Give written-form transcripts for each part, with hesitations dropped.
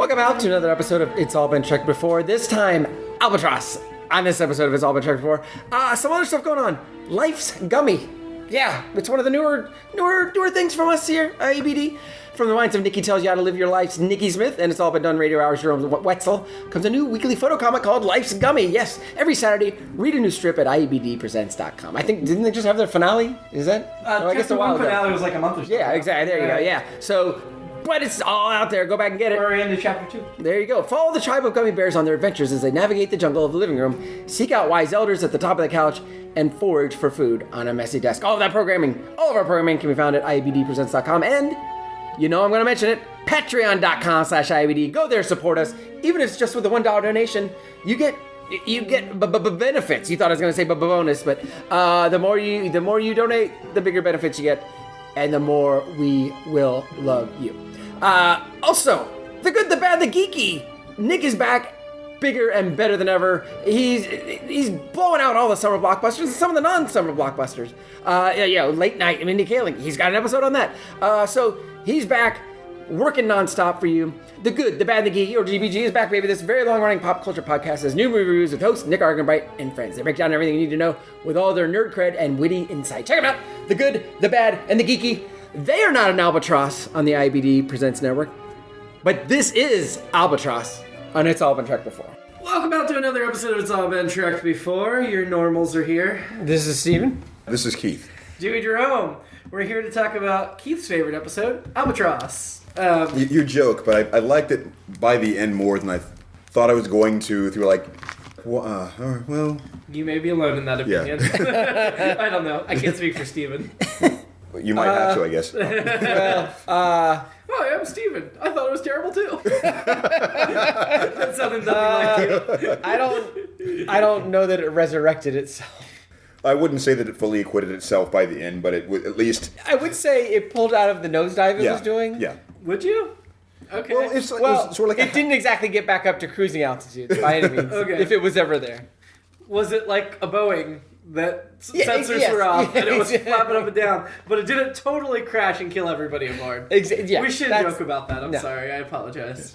Welcome out to another episode of It's All Been Checked Before. This time, Albatross. On this episode of It's All Been Checked Before, some other stuff going on. Life's Gummy. Yeah, it's one of the newer things from us here, IABD. From the minds of Nikki Tells You How to Live Your Life's Nikki Smith, and It's All Been Done Radio Hours, Jerome Wetzel, comes a new weekly photo comic called Life's Gummy. Yes, every Saturday, read a new strip at IABDpresents.com. I think, didn't they just have their finale? Is that? I guess the one finale was like a month or so. Yeah, exactly. There you go. Yeah. So, but it's all out there. Go back and get it. We're into chapter 2. There you go. Follow the tribe of gummy bears on their adventures as they navigate the jungle of the living room, seek out wise elders at the top of the couch, and forage for food on a messy desk. All of our programming can be found at IABDpresents.com. And, you know I'm going to mention it, patreon.com/IABD. Go there, support us. Even if it's just with a $1 donation, you get benefits. You thought I was going to say bonus, but the more you donate, the bigger benefits you get, and the more we will love you. Also, the good, the bad, the geeky. Nick is back, bigger and better than ever. He's blowing out all the summer blockbusters and some of the non-summer blockbusters. Late night Mindy Kaling. He's got an episode on that. So he's back, working nonstop for you. The good, the bad, the geeky, or GBG is back, baby. This very long-running pop culture podcast has new movie reviews with hosts Nick Argenbright and friends. They break down everything you need to know with all their nerd cred and witty insight. Check them out. The good, the bad, and the geeky. They are not an Albatross on the IABD Presents Network, but this is Albatross on It's All Been Checked Before. Welcome out to another episode of It's All Been Checked Before. Your normals are here. This is Steven. This is Keith. Jimmy-Jerome. We're here to talk about Keith's favorite episode, Albatross. You joke, but I liked it by the end more than I thought I was going to. Through well... You may be alone in that opinion. Yeah. I don't know. I can't speak for Steven. You might have to, I guess. Well, I'm Steven. I thought it was terrible too. That sounded nothing like you. I don't know that it resurrected itself. I wouldn't say that it fully acquitted itself by the end, but it would at least... I would say it pulled out of the nosedive it was doing. Yeah. Would you? Okay. Well, it was sort of like it didn't exactly get back up to cruising altitude by any means, if it was ever there. Was it like a Boeing that sensors were off and it was flapping up and down, but it didn't totally crash and kill everybody aboard? We should joke about that. I'm sorry. I apologize.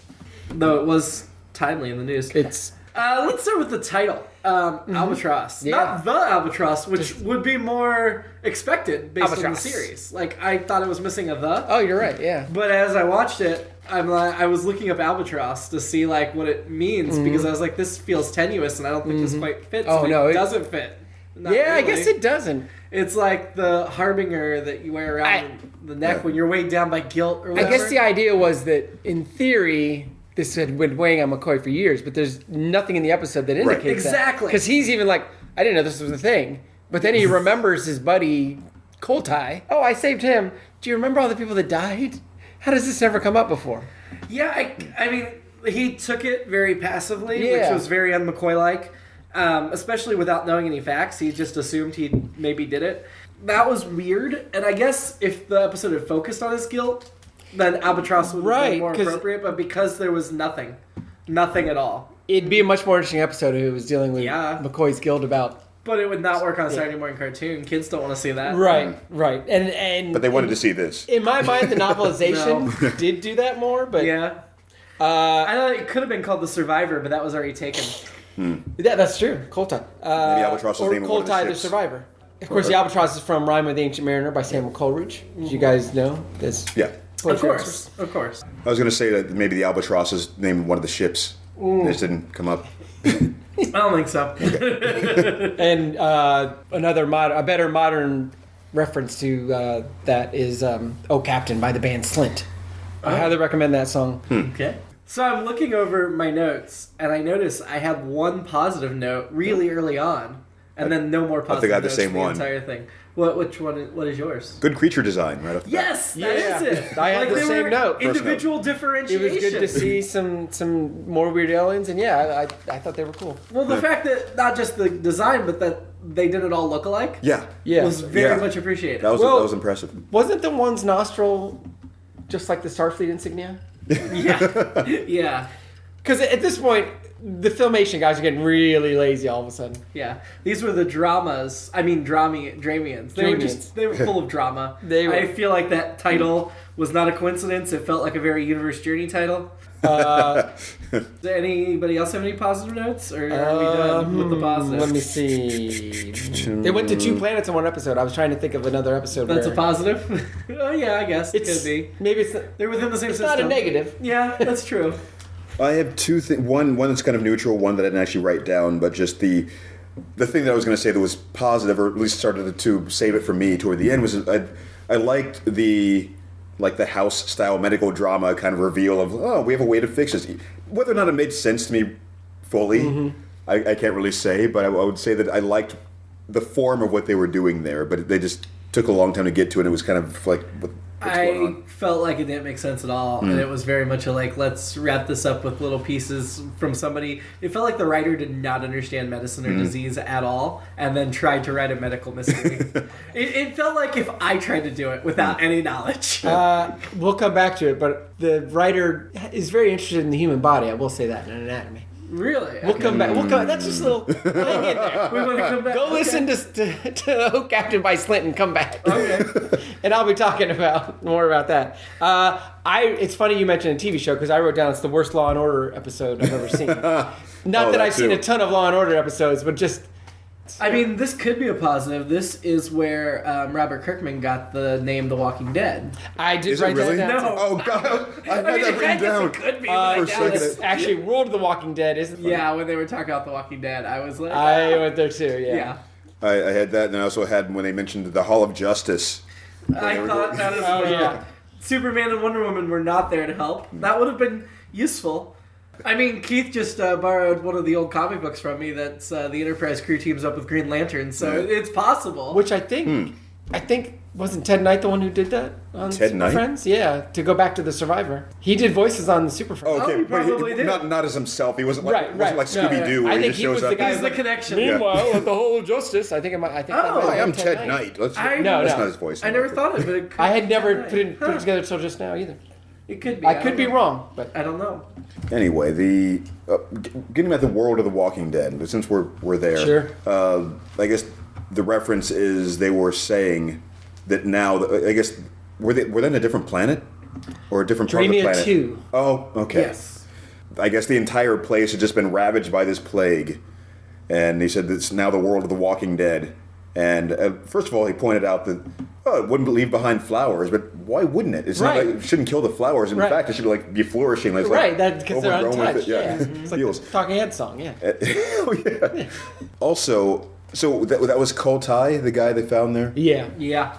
Though it was timely in the news. Let's start with the title, Albatross. Yeah. Not the Albatross, which would be more expected based on the series. Like, I thought it was missing a the. Oh, you're right, yeah. But as I watched it, I was looking up Albatross to see like what it means, because I was like, this feels tenuous and I don't think this quite fits. Oh, no. It doesn't fit. Not really. I guess it doesn't. It's like the harbinger that you wear around the neck when you're weighed down by guilt or whatever. I guess the idea was that, in theory, this had been weighing on McCoy for years, but there's nothing in the episode that indicates that. Exactly. Because he's even like, I didn't know this was a thing. But then he remembers his buddy, Coltai. Oh, I saved him. Do you remember all the people that died? How does this never come up before? Yeah, I mean, he took it very passively, which was very un-McCoy-like. Especially without knowing any facts. He just assumed he maybe did it. That was weird. And I guess if the episode had focused on his guilt, then Albatross would have been more appropriate. But because there was nothing at all. It'd be a much more interesting episode if it was dealing with McCoy's guilt about... But it would not work on a Saturday morning cartoon. Kids don't want to see that. Right. But they wanted to see this. In my mind, the novelization did do that more, but... Yeah. I thought it could have been called The Survivor, but that was already taken. Yeah, that's true. Coltai. Maybe Albatross is the name of one of the Coltai the ships. Survivor. Of course, the Albatross is from Rime of the Ancient Mariner by Samuel Coleridge. As you guys know. Yeah. Of course. I was going to say that maybe the Albatross is named one of the ships. It just didn't come up. I don't think so. And a better modern reference to that is "Oh Captain" by the band Slint. I highly recommend that song. Okay. So I'm looking over my notes, and I notice I have one positive note really early on, and then no more positive notes for the entire thing. Which one? What is yours? Good creature design, right off the bat. Yes, that is it. I had the same note. Individual differentiation. It was good to see some more weird aliens, and I thought they were cool. Well, the fact that not just the design, but that they did it all look alike, was very much appreciated. That was impressive. Wasn't the one's nostril just like the Starfleet insignia? Yeah. Because at this point, the Filmation guys are getting really lazy all of a sudden. Yeah, these were the dramas. I mean, Dramians. They were full of drama. I feel like that title was not a coincidence. It felt like a very Universe Journey title. Does anybody else have any positive notes, or are we done with the positives? Let me see. They went to 2 planets in one episode. I was trying to think of another episode. That's a positive. Oh yeah, I guess it could be. Maybe they're within the same system. It's not a negative. Yeah, that's true. I have 2 things. One that's kind of neutral. One that I didn't actually write down, but just the thing that I was going to say that was positive, or at least started to save it for me toward the end, was I liked the house-style medical drama kind of reveal of, we have a way to fix this. Whether or not it made sense to me fully, I can't really say, but I would say that I liked the form of what they were doing there, but they just took a long time to get to it, and it was kind of like, what's going on? I felt like it didn't make sense at all, and it was very much let's wrap this up with little pieces from somebody. It felt like the writer did not understand medicine or disease at all, and then tried to write a medical mystery. it felt like if I tried to do it without any knowledge. We'll come back to it, but the writer is very interested in the human body. I will say that, in anatomy. Really? We'll come back. That's just a little hang in there. We want to come back. Go listen to Oak Captain by Slint and come back. Okay. And I'll be talking more about that. It's funny you mentioned a TV show because I wrote down it's the worst Law and Order episode I've ever seen. Not that I've seen a ton of Law and Order episodes, but just... I mean, this could be a positive. This is where Robert Kirkman got the name The Walking Dead. I did Is write it really? that down. No. Oh, God. I had that written down. It could be. It's actually World of the Walking Dead, isn't it? Yeah, when they were talking about The Walking Dead, I was like... I went there too, Yeah. I had that, and I also had when they mentioned the Hall of Justice. I thought that as well. Yeah. Superman and Wonder Woman were not there to help. That would have been useful. I mean, Keith just borrowed one of the old comic books from me that's the Enterprise crew teams up with Green Lantern, so it's possible. Which I think wasn't Ted Knight the one who did that on Ted Super Knight? Friends? Yeah, to go back to the Survivor. He did voices on the Super Friends. Okay, he but probably did. not as himself. He wasn't like, Right. wasn't like Scooby-Doo I where he think just he shows was up. the guy He's the connection. Meanwhile, at the Hall of Justice, I think that might have I'm been Ted Knight. No. That's not his voice. I never thought of it. I had never put it together until just now either. It could be. I could be wrong, but I don't know. Anyway, getting at the world of The Walking Dead, but since we're there, Sure. I guess the reference is they were saying that now, I guess, were they in a different planet? Or a different part of the Dreamia planet? 2. Oh, okay. Yes. I guess the entire place had just been ravaged by this plague. And he said it's now the world of The Walking Dead. And first of all, he pointed out that it wouldn't leave behind flowers, but why wouldn't it? It's not like it shouldn't kill the flowers. In fact, it should be flourishing. Like, That's because they're overgrown untouched. with it. It's like Talking Head song, yeah. Oh, yeah. Also, so that was Koltai, the guy they found there? Yeah. Yeah.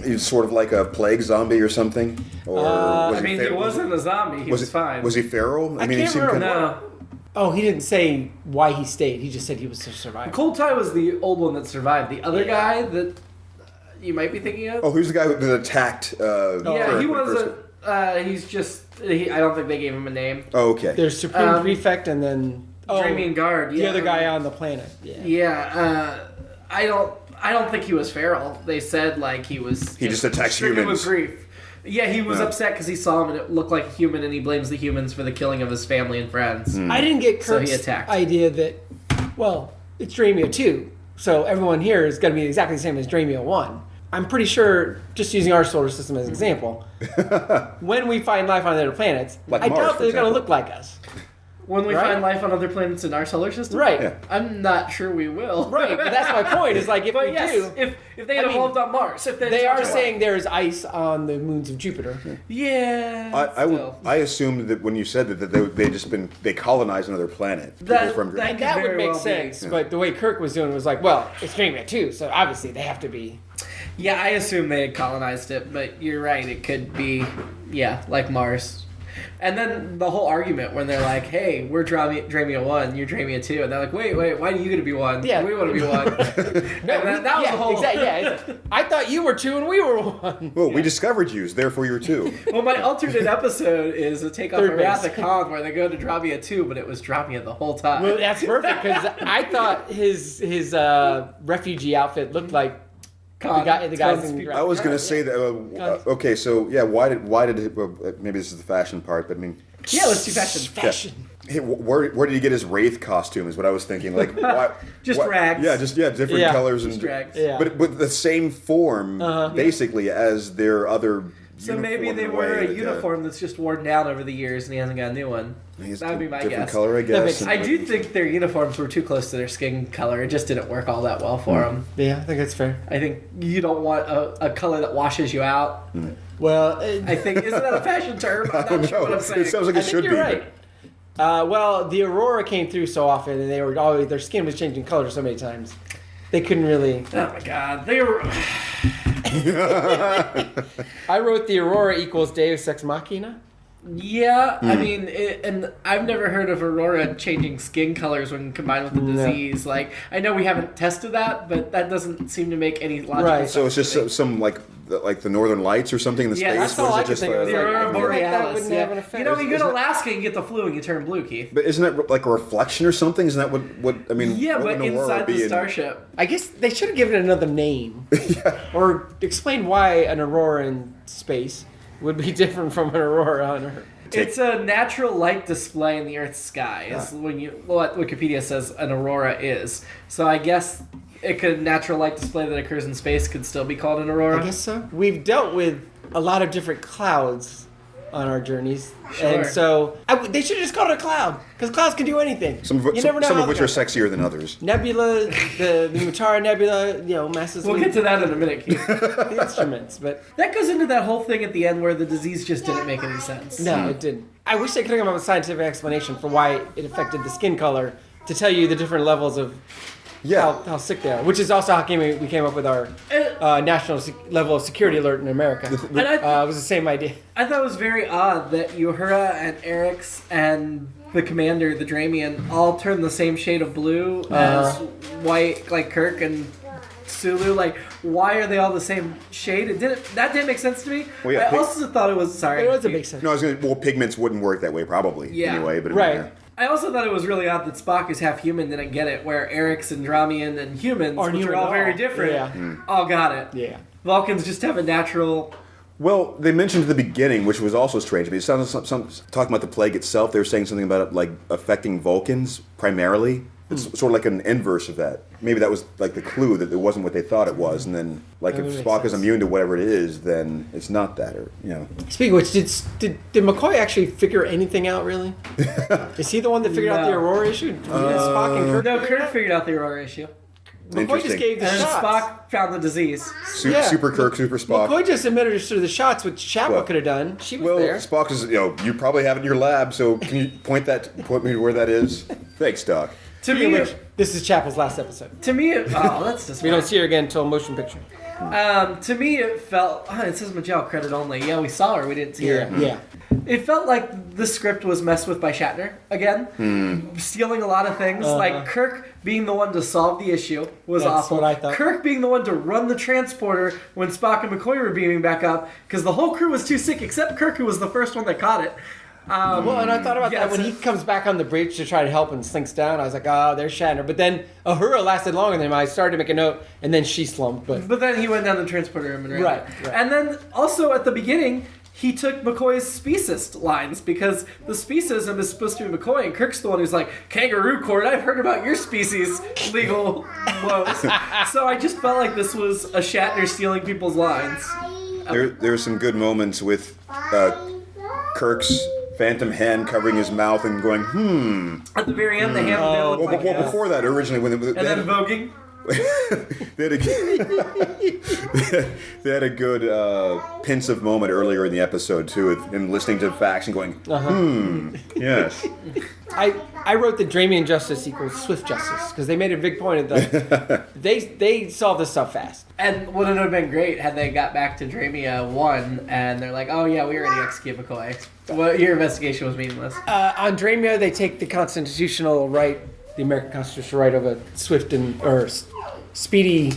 He's sort of like a plague zombie or something? Or was he wasn't a zombie. He was fine. Was he feral? I mean, can't he seemed remember. kind of... No. Oh, he didn't say why he stayed. He just said he was a survivor. Koltai was the old one that survived. The other guy that you might be thinking of? Oh, who's the guy that attacked? Yeah, he wasn't. He's just. I don't think they gave him a name. Oh, okay. There's Supreme Prefect and then Dramian Guard. the other guy on the planet. Yeah. Yeah. I don't think he was feral. They said he was. He just attacks stricken humans. with grief. Yeah, he was upset because he saw him and it looked like a human, and he blames the humans for the killing of his family and friends. I didn't get So he Kurt's attacked. idea that, it's Dremia 2, so everyone here is going to be exactly the same as Dremia 1. I'm pretty sure, just using our solar system as an example, when we find life on other planets, Like I Mars, doubt for they're going to example. look like us. When we Right. find life on other planets in our solar system, Right. Yeah. I'm not sure we will. Right, but that's my point, is if But we yes, do... if they had evolved on Mars, if They are saying there is ice on the moons of Jupiter. yeah, I assumed that when you said that they colonized another planet. That- People from that- And that would very make well be. sense, but the way Kirk was doing it was it's Dremia 2, so obviously they have to be... Yeah, I assume they had colonized it, but you're right. It could be, like Mars. And then the whole argument when they're like, "Hey, we're Dremia 1, you're Dremia 2," and they're like, "Wait, why are you gonna be 1? Yeah. We want to be 1." And that was the whole. Exactly, yeah. I thought you were 2 and we were 1. Well, we discovered you, therefore you're two. Well, my alternate episode is a takeoff Third of base. Wrath of Khan, where they go to Dremia 2, but it was Dremia the whole time. Well, that's perfect because I thought his refugee outfit looked like the guys in. I was going to say that. Okay, so yeah, why did maybe this is the fashion part, but I mean, Yeah, let's do fashion. Fashion. Hey, where did he get his Wraith costume? Is what I was thinking. Like, Just rags. Yeah, different colors and rags. Yeah. but the same form basically as their other. So maybe they wear a uniform that's just worn down over the years, and he hasn't got a new one. That would be my different guess. color, I guess. I do think their uniforms were too close to their skin color. It just didn't work all that well for them. Yeah, I think that's fair. I think you don't want a color that washes you out. Well, I think isn't that a fashion term? I'm not sure what I'm saying. It sounds like it should you're be. right. Well, the Aurora came through so often, and they were always their skin was changing color so many times. They couldn't really. Oh my god, they were. I wrote the Aurora equals Deus Ex Machina. Yeah, I mean, and I've never heard of Aurora changing skin colors when combined with the disease. Like, I know we haven't tested that, but that doesn't seem to make any logical sense. So it's just some like the Northern Lights or something in the space. That's all I could think of. The Aurora Borealis. That wouldn't have an effect. You know, you go to Alaska and get the flu and you turn blue, Keith. But isn't that like a reflection or something? Isn't that what I mean? Yeah, what but would an Aurora inside be the in- starship. I guess they should have given it another name, or explain why an Aurora in space would be different from an Aurora on Earth. It's a natural light display in the Earth's sky. Is what Wikipedia says an aurora is. So I guess a natural light display that occurs in space could still be called an aurora. I guess so. We've dealt with a lot of different clouds on our journeys, Sure. and so they should have just called it a cloud because clouds can do anything. Some of which are sexier than others. Nebula, the Mutara Nebula, masses. We'll get to that in a minute, Keith. the instruments, but That goes into that whole thing at the end where the disease just didn't make any sense. no, it didn't. I wish they could have come up with a scientific explanation for why it affected the skin color to tell you the different levels of how sick they are, which is also how we came up with our national level of security alert in America. And It was the same idea. I thought it was very odd that Uhura and Eric's and the commander, the Dramian, all turned the same shade of blue as white, like Kirk and Sulu. Like, why are they all the same shade? That didn't make sense to me. Well, yeah, I also thought it was It doesn't make sense. No, I was gonna. Well, pigments wouldn't work that way probably. Yeah. Anyway, but Right. I also thought it was really odd that Spock is half human, didn't get it, where Eric's and Dramian and humans, which are all very different, all got it. Yeah. Vulcans just have a natural... Well, they mentioned at the beginning, which was also strange to me. It sounded talking about the plague itself. They were saying something about it like affecting Vulcans primarily. It's sort of like an inverse of that. Maybe that was like the clue that it wasn't what they thought it was, and then like if Spock is immune to whatever it is, then it's not that, or Speaking of which, did McCoy actually figure anything out? Really? Is he the one that figured out the Aurora issue? Did Spock and Kirk? No, Kirk figured out the Aurora issue. McCoy just gave the And shots. Spock found the disease. Super Kirk, Super Spock. McCoy just administered the shots, which Chapel could have done. She was there. Spock is you probably have it in your lab, so can you point me to where that is? Thanks, Doc. To me, This is Chapel's last episode. that's disappointing. We don't see her again until motion picture. To me, it felt... it says Majel, credit only. Yeah, we saw her. We didn't see her. Yeah. It felt like the script was messed with by Shatner again, stealing a lot of things. Like Kirk being the one to solve the issue was That's awful. what I thought. Kirk being the one to run the transporter when Spock and McCoy were beaming back up because the whole crew was too sick, except Kirk, who was the first one that caught it. Well, and I thought about that when he comes back on the bridge to try to help and slinks down. I was like, oh, there's Shatner. But then Uhura lasted longer than him. I started to make a note, and then she slumped. But then he went down the transporter room and ran. Right. And then also at the beginning, he took McCoy's speciesist lines because the speciesism is supposed to be McCoy, and Kirk's the one who's like, kangaroo court, I've heard about your species' legal woes. So I just felt like this was a Shatner stealing people's lines. There's some good moments with Kirk's phantom hand covering his mouth and going, At the very end, the hand looked like well, before that, originally, when and then voguing. they had a good pensive moment earlier in the episode too, with him listening to facts and going, yes. I wrote the Dramian justice equals swift justice because they made a big point of that. They solve this stuff fast. And wouldn't it have been great had they got back to Dramia 1 and they're like, oh yeah, we already executed McCoy. Well, your investigation was meaningless. On Dramia, they take the constitutional right, the American constitutional right of a swift or speedy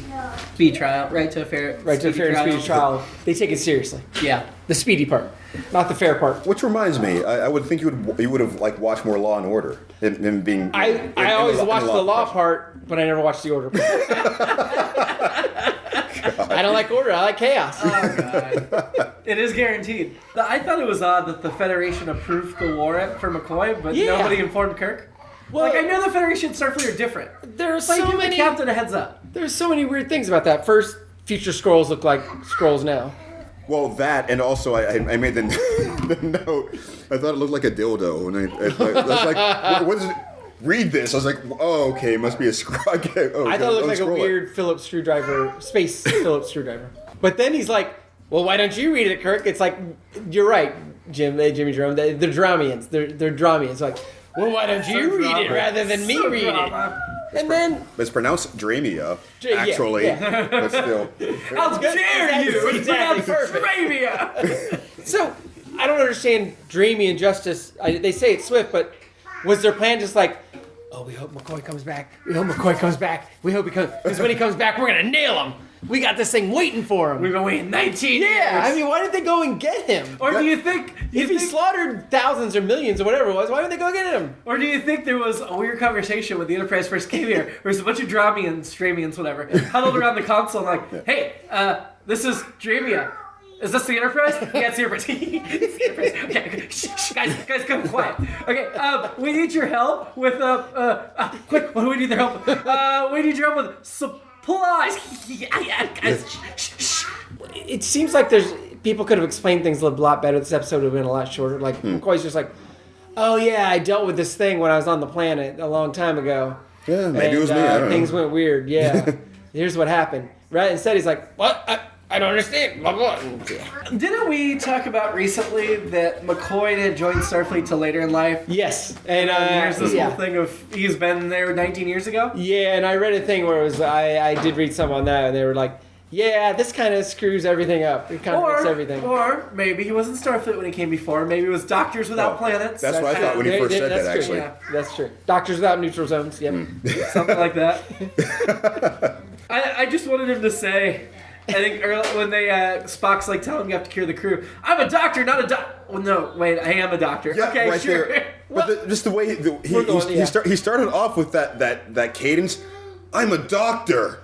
trial, right to a fair and speedy trial. They take it seriously. Yeah. The speedy part, not the fair part. Which reminds me, I would think you would have like watched more Law and Order. Him being. I always watched the law part, but I never watched the order part. God. I don't like order. I like chaos. Oh, God. It is guaranteed. I thought it was odd that the Federation approved the warrant for McCoy, but nobody informed Kirk. Well, I know the Federation and Starfleet are different. There's Like, so give many. the captain a heads up. There's so many weird things about that. First, future scrolls look like scrolls now. Well, that, and also I made the note. I thought it looked like a dildo, and I was like, what is it? Read this. I was like, oh, okay, it must be a screw. I thought it looked like a weird Phillips screwdriver, space Phillips screwdriver. But then he's like, well, why don't you read it, Kirk? It's like, you're right, Jimmy-Jerome. They're Dromians. They're Dromians. Like, well, why don't you read it rather than me read it? And then... It's pronounced Dramia, actually. Yeah. But still. How dare you! It's Exactly pronounced perfect. Dramia! So, I don't understand Dramian justice. They say it's swift, but was their plan just like, oh, we hope McCoy comes back. We hope McCoy comes back. We hope he comes... Because when he comes back, we're going to nail him. We got this thing waiting for him. We've been waiting 19 years. Yeah, I mean, why did they go and get him? Or do you think... If he slaughtered thousands or millions or whatever it was, why didn't they go get him? Or do you think there was a weird conversation when the Enterprise first came here, where there's a bunch of Dramians, whatever, huddled around the console and like, hey, this is Dramia. Is this the Enterprise? Yeah, it's the Enterprise. It's the Enterprise. Okay, shh, guys, come quiet. Okay, we need your help with, quick, what do we need their help with? We need your help with supplies. Guys, shh. It seems like people could have explained things a lot better. This episode would have been a lot shorter. Like, McCoy's just like, oh yeah, I dealt with this thing when I was on the planet a long time ago. Yeah, maybe it was me. I don't know. Things went weird. Yeah. Here's what happened. Right? Instead, he's like, what? I don't understand. Blah, blah. Didn't we talk about recently that McCoy didn't join Starfleet till later in life? Yes. And there's this whole thing of he's been there 19 years ago? Yeah, and I read a thing where it was, I did read some on that, and they were like, yeah, this kind of screws everything up. It kind of makes everything. Or maybe he wasn't Starfleet when he came before. Maybe it was Doctors Without Planets. That's what I thought when he first said that, true, actually. Yeah, that's true. Doctors Without Neutral Zones, yep. Something like that. I just wanted him to say... I think when Spock's like telling him you have to cure the crew. I'm a doctor, not a doc. Well, no, wait, I am a doctor. Yeah, okay, right sure. there. But just the way he started off with that cadence. I'm a doctor.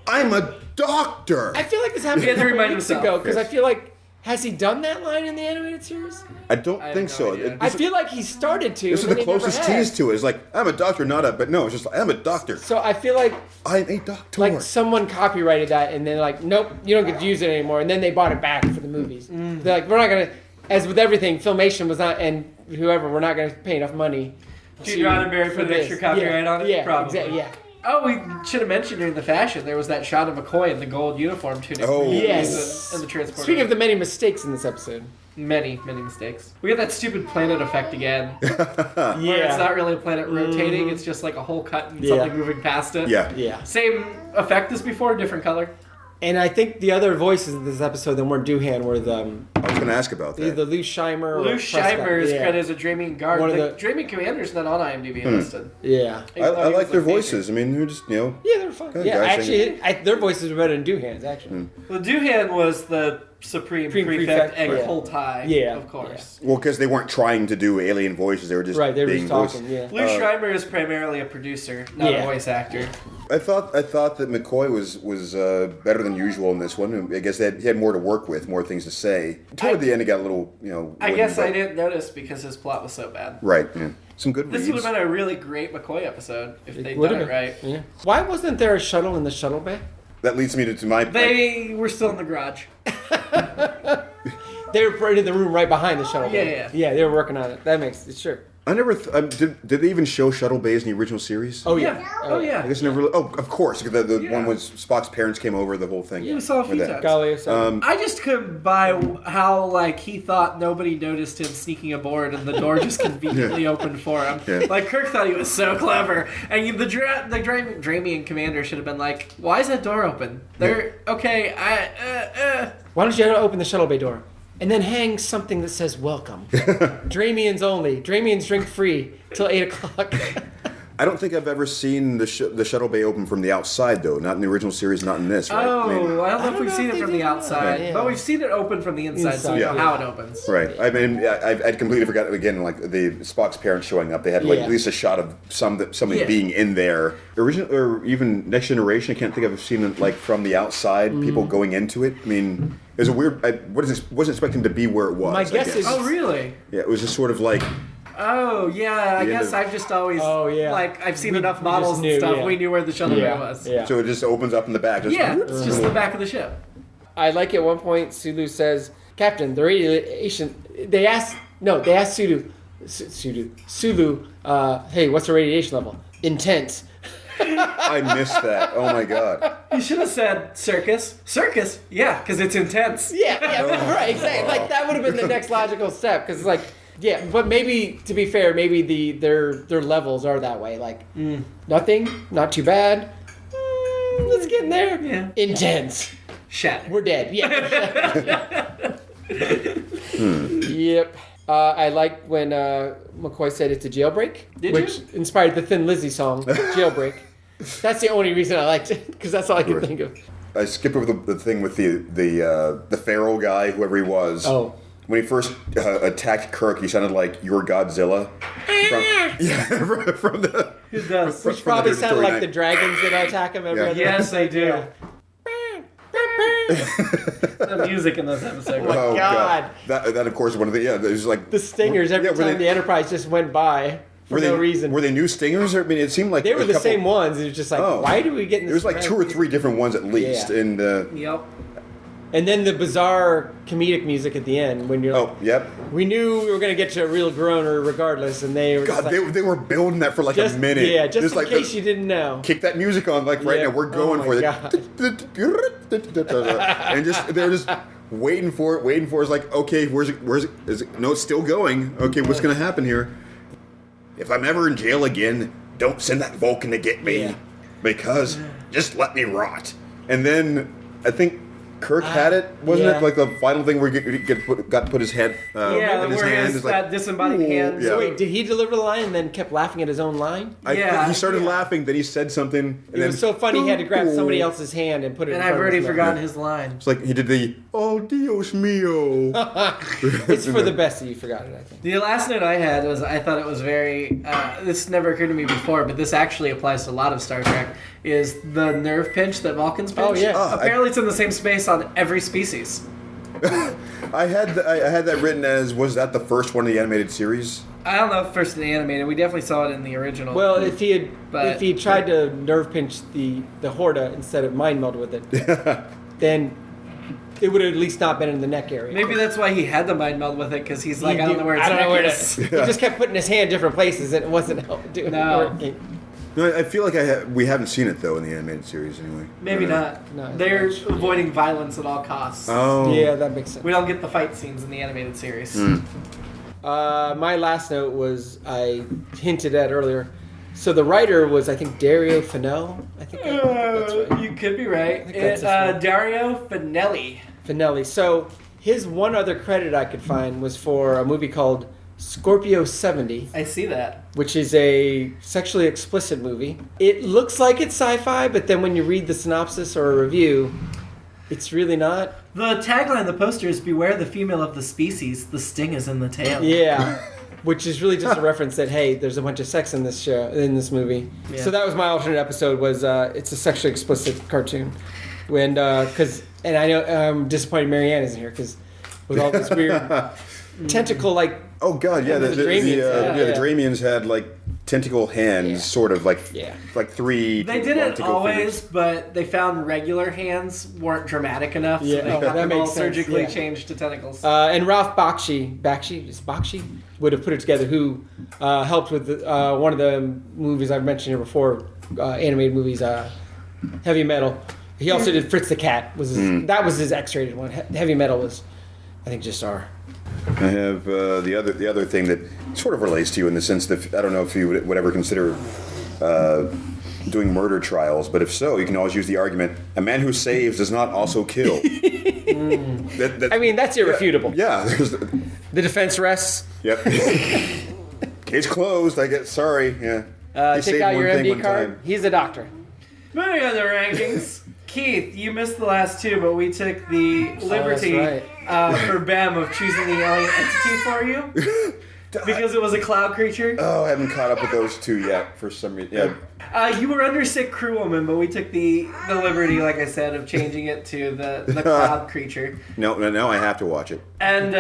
I'm a doctor. I feel like this happened He had to a couple remind weeks himself. ago, because I feel like, has he done that line in the animated series? I don't think have so. no idea. I feel like he started to. This is but the he never closest had. tease to it. It's like, I'm a doctor, not a... But no, it's just like, I'm a doctor. So I feel like I'm a doctor. like someone copyrighted that and then like, nope, you don't get to use it anymore. And then they bought it back for the movies. They're like, we're not going to, as with everything, Filmation was not, and whoever, we're not going to pay enough money. You'd rather Barry put an extra copyright on it? Yeah, Probably. exactly, yeah. Oh, we should have mentioned during the fashion, there was that shot of McCoy in the gold uniform tunic. Oh. Yes. In the transporter. Speaking of the many mistakes in this episode. Many mistakes. We got that stupid planet effect again. Where it's Yeah. not really a planet rotating, it's just like a hole cut and something moving past it. Yeah. Yeah. Same effect as before, different color. And I think the other voices of this episode that weren't Doohan were the I was going to ask about that. either Lou Scheimer or Lou Prescott. Scheimer is Yeah. credited as a Dramian guard. One of The the- Dramian commander's not on IMDb listed. Yeah. I like their voices. I mean, they're just, Yeah, they're fun. Good Yeah, guys actually, their voices are better than Doohan's, actually. Well, Doohan was the Supreme Prefect and yeah. Cold Tie, Yeah. of course. Well, because they weren't trying to do alien voices. They were just Right, they were being just talking, voiced. yeah. Lou Schreiber is primarily a producer, not Yeah. a voice actor. I thought that McCoy was better than usual in this one. I guess he had more to work with, more things to say. Toward the end, he got a little, I wooden, guess I but- didn't notice because his plot was so bad. Right. Yeah. Some good This reads. would have been a really great McCoy episode if they'd Would've done it been. right. Yeah. Why wasn't there a shuttle in the shuttle bay? That leads me to my. They were still in the garage. They were right in the room right behind the shuttle bay. Yeah. Yeah, they were working on it. That makes it, sure. I never did they even show shuttle bays in the original series? Oh, yeah. Oh, yeah. I guess I never. Really, of course. The Yeah. one was Spock's parents came over. The whole thing. You saw a few With that. times. Golly, so I just couldn't buy how he thought nobody noticed him sneaking aboard and the door just conveniently opened for him. Yeah. Like Kirk thought he was so clever, and the Dramian commander should have been like, "Why is that door open?" They're okay. why don't you open the shuttle bay door? And then hang something that says welcome. Dramians only. Dramians drink free till 8 o'clock. I don't think I've ever seen the shuttle bay open from the outside, though. Not in the original series, not in this, right? Oh, I don't know if we've seen it from the outside, but we've seen it open from the inside, so we know how it opens. Right. I mean, I'd completely forgotten, again, like the Spock's parents showing up. They had like at least a shot of somebody being in there. Original, or even Next Generation, I can't think I've seen it like from the outside, people going into it. I mean, it was a weird, wasn't expecting to be where it was. My guess is... Oh, really? Yeah, it was just sort of like... Oh, yeah, I guess I've just always, like, I've seen enough models and stuff, we knew where the shuttle bay was. Yeah. So it just opens up in the back. It's just the back of the ship. I like at one point, Sulu says, Captain, the radiation... They asked Sulu, hey, what's the radiation level? Intense. I missed that. Oh, my God. You should have said circus. Circus? Yeah, because it's intense. Yeah, right, exactly. Like, that would have been the next logical step, because it's like... Yeah, but maybe, to be fair, maybe their levels are that way. Like, nothing, not too bad. Let's get in there. Yeah. Intense. Shattered. We're dead. Yeah. Yep. I liked when McCoy said it's a jailbreak, which inspired the Thin Lizzy song, Jailbreak. That's the only reason I liked it, because that's all I could think of. I skipped over the thing with the feral guy, whoever he was. Oh. When he first attacked Kirk, he sounded like your Godzilla. From the... It does. Which probably sounded like the dragons that attack him every other Yes, they do. Yeah. The music in this episode. Oh, God. That, of course, is one of the... Yeah, there's like... The stingers every time the Enterprise just went by. For no reason. Were they new stingers? I mean, it seemed like they were the same ones. It was just like, why do we get in this? There was like 2 or 3 different ones at least. And yep. And then the bizarre comedic music at the end when you're like, we knew we were going to get to a real groaner regardless, and they were they were building that for like a minute. Yeah, just in like case you didn't know. Kick that music on like right now. We're going for it. And they're just waiting for it. It's like, okay, where's it? Is it? No, it's still going. Okay, what's going to happen here? If I'm ever in jail again, don't send that Vulcan to get me because just let me rot. And then I think Kirk had it, wasn't it? Like the final thing where he got to put his head in his hand. His disembodied hand. So wait, did he deliver the line and then kept laughing at his own line? He started laughing, then he said something. And it was so funny he had to grab somebody else's hand and put it in front I've already of his forgotten his line. It's like he did the, oh, Dios mío. It's for the best that you forgot it, I think. The last note I had was I thought it was very, this never occurred to me before, but this actually applies to a lot of Star Trek, is the nerve pinch that Vulcans pinch. Oh, yeah. Apparently it's in the same space on every species. I had that written as, was that the first one of the animated series? I don't know if first in the animated. We definitely saw it in the original. Well, if he tried to nerve pinch the Horta instead of mind meld with it, then it would have at least not been in the neck area. Maybe that's why he had the mind meld with it, because he's like, I don't know where it's He just kept putting his hand different places and it wasn't working. No, I feel like we haven't seen it though in the animated series anyway. Maybe not. No, they're avoiding violence at all costs. Oh, yeah, that makes sense. We don't get the fight scenes in the animated series. My last note was I hinted at earlier. So the writer was, I think, Dario Fennell. I think that's right. You could be right. Dario Finelli. Finelli. So his one other credit I could find was for a movie called Scorpio 70. I see that. Which is a sexually explicit movie. It looks like it's sci-fi, but then when you read the synopsis or a review, it's really not. The tagline, the poster is, "Beware the female of the species, the sting is in the tail." Yeah. Which is really just a reference that, hey, there's a bunch of sex in this movie. Yeah. So that was my alternate episode, was it's a sexually explicit cartoon. And I know I'm disappointed Marianne isn't here, because with all this weird tentacle, like... Oh, God, yeah. The Dramians had, like, tentacle hands, sort of, like 3... They did it always, but they found regular hands weren't dramatic enough, so they got them all surgically changed to tentacles. And Ralph Bakshi would have put it together, who helped with one of the movies I've mentioned here before, animated movies, Heavy Metal. He also did Fritz the Cat. That was his X-rated one. Heavy Metal was, I think, just R. I have the other thing that sort of relates to you in the sense that I don't know if you would ever consider doing murder trials, but if so, you can always use the argument: a man who saves does not also kill. I mean, that's irrefutable. Yeah, the defense rests. Yep. Case closed. I get sorry. Yeah. Take saved out one your thing MD one card. time. He's a doctor. Moving on to rankings. Keith, you missed the last two, but we took the liberty for Bem of choosing the alien entity for you. Because it was a cloud creature. Oh, I haven't caught up with those two yet for some reason. Yeah. You were under sick crewwoman, but we took the liberty, like I said, of changing it to the cloud creature. No, I have to watch it. And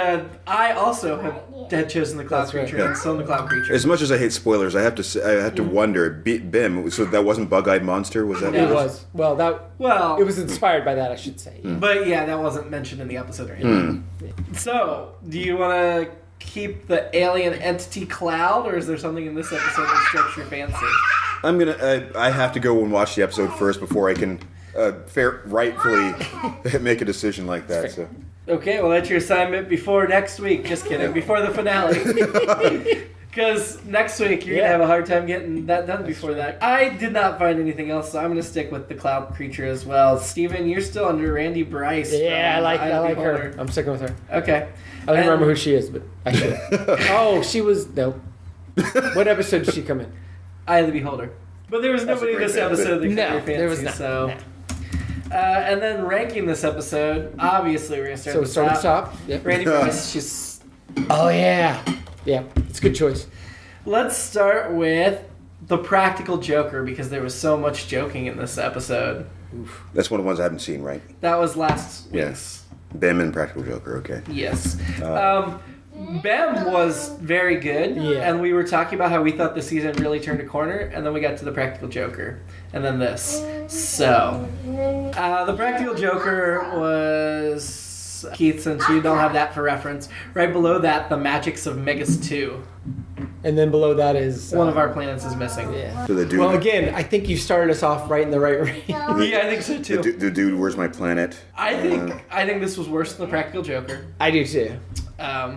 I also had chosen the cloud creature, and still the cloud creature. As much as I hate spoilers, I have to wonder. Bim, so that wasn't Bug-Eyed Monster? Was that? No. It was. It was inspired by that, I should say. But yeah, that wasn't mentioned in the episode or anything. So, do you want to keep the alien entity cloud, or is there something in this episode that strikes your fancy? I have to go and watch the episode first before I can rightfully make a decision like that. So. Okay, well that's your assignment before next week. Just kidding, before the finale. Because next week you're going to have a hard time getting that done before that. I did not find anything else, so I'm going to stick with the cloud creature as well. Steven, you're still under Randy Bryce. Yeah, I like her. I'm sticking with her. Okay. I don't remember who she is, but I should. Oh, she was... No. What episode did she come in? Eye of the Beholder. But there was nobody in this episode that got your fancy, there was not. So... and then ranking this episode, obviously we're going to start at the top. Yep. Randy Bryce, she's... Oh, yeah. Yeah, it's a good choice. Let's start with the Practical Joker, because there was so much joking in this episode. Oof. That's one of the ones I haven't seen, right? That was last week's. Bem and Practical Joker, okay. Yes. Bem was very good, and we were talking about how we thought the season really turned a corner, and then we got to the Practical Joker, and then this. So, the Practical Joker was... Keith, since you don't have that for reference, right below that, the Magics of Megas 2. And then below that is... one of our planets is missing. Yeah. So the dude, well, again, I think you started us off right in the right range. Yeah, I think so too. The dude, Where's My Planet? I think this was worse than the Practical Joker. I do too.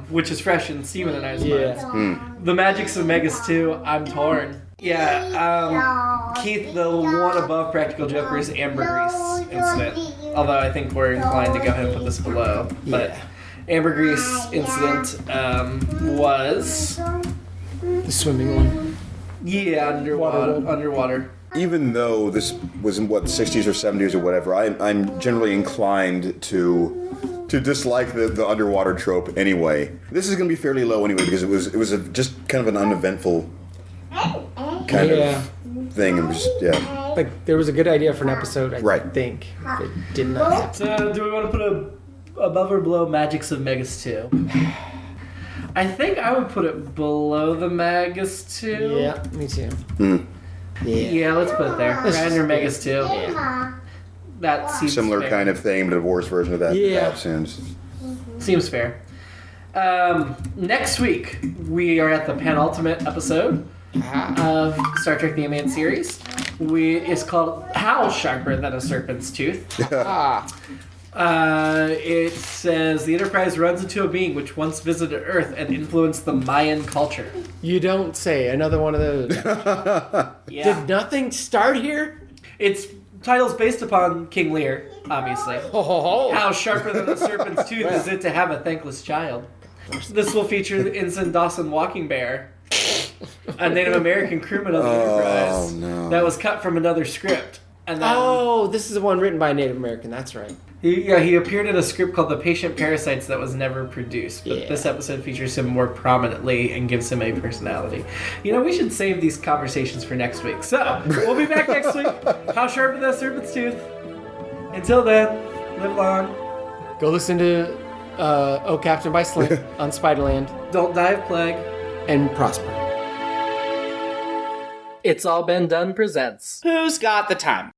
Which is fresh in Steven and I's minds. The Magics of Megas 2, I'm torn. Yeah, Keith, the one above Practical Joker is Ambergris incident. Although I think we're inclined to go ahead and put this below. But Ambergris incident was... The swimming one. Yeah, underwater. Even though this was in, 60s or 70s or whatever, I'm generally inclined to dislike the underwater trope anyway. This is going to be fairly low anyway, because it was just kind of an uneventful kind of thing. It was just, Like, there was a good idea for an episode, I think. It did not happen. So, do we want to put above or below Magics of Megas 2? I think I would put it below the Megas 2. Yeah, me too. Yeah, let's put it there. Right under Megas 2. Yeah. That seems similar fair. kind of thing, but a worse version of that. Yeah. Seems fair. Next week, we are at the penultimate episode of Star Trek The Animated Series. It's called How Sharper Than a Serpent's Tooth. It says the Enterprise runs into a being which once visited Earth and influenced the Mayan culture. You don't say. Another one of those. Did nothing start here? Its title's based upon King Lear, obviously. How sharper than a serpent's tooth is it to have a thankless child? This will feature Ensign Dawson Walking Bear, a Native American crewman of the Enterprise that was cut from another script. And then, this is the one written by a Native American. That's right. He appeared in a script called The Patient Parasites that was never produced, but this episode features him more prominently and gives him a personality. We should save these conversations for next week. So, we'll be back next week. How sharp is that serpent's tooth? Until then, live long. Go listen to Oh Captain by Slim on Spiderland. Don't die of plague. And prosper. It's All Been Done presents Who's Got the Time?